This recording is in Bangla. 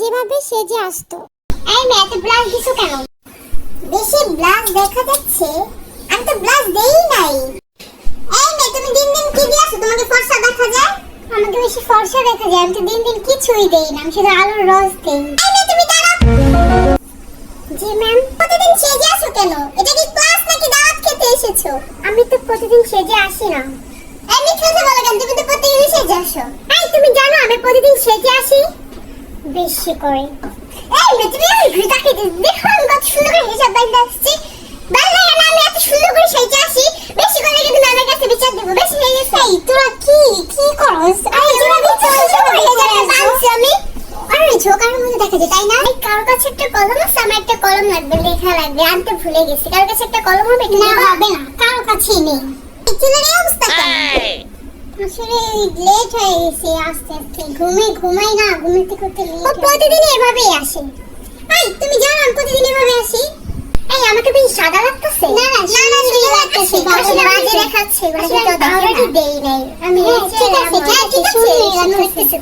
যেভাবে সেজে আসতো। এই মেয়ে এত ব্লাশ দিছো কেন? বেশি ব্লাশ দেখা যাচ্ছে? আমি তো ব্লাশ দেই নাই। এই মেয়ে তুমি দিন দিন কি দিয়েছো? তোমাকে ফর্সা দেখা যায়? আমাকে বেশি ফর্সা দেখা যায়? আমি তো দিন দিন কিছুই দেই না, আমি শুধু আলুর রস দেই। এই মেয়ে তুমি দাঁড়াও। জি ম্যাম। প্রতিদিন সেজে আসো কেন? এটা কি ক্লাস নাকি দাওয়াত খেতে এসেছো? আমি তো প্রতিদিন সেজে আসি না। এই মিথ্যা কথা বলো কেন? তুমি তো প্রতিদিন সেজে আসো। এই তুমি জানো আমি প্রতিদিন সেজে আসি? বেশি করে। এই মেয়ে তুমি আমার ঘুরে তাকিয়ে দেখো আমি কত সুন্দর করে হিসাব বাইন্দা আসছি। ভালো লাগে না আমি এত সুন্দর করে সেজে আসি? বেশি করে কিন্তু ম্যামের কাছে বিচার দেবো। বেশি হয়ে গেছে। এই তোরা কি করছ? আমি যেভাবে চলছে হয়ে যাবে বানছি আমি। আরে ঝোকার মধ্যে দেখা যায় তাই না? এই কারোর কাছে একটা কলম আছে? আমার একটা কলম লাগবে, লেখা লাগবে, আনতে ভুলে গেছি। কারোর কাছে একটা কলম হবে? না হবে না, কারোর কাছেই নেই। এই ছেলের এই অবস্থা কেন? আসলে লেট হয়ে গেছে আস্তে আস্তে। ঘুমাই না, ঘুমাতে করতে লেট। ও প্রতিদিন এভাবেই আসে। এই তুমি জানো আমি প্রতিদিন এভাবে আসি? এই আমাকে বেশ সাদা লাগতেছে। না না সুন্দর লাগতেছে। আসলে বাজে দেখাচ্ছে। আসলে অলরেডি দেই নাই আমি। ঠিক আছে সুন্দর লাগতেছে।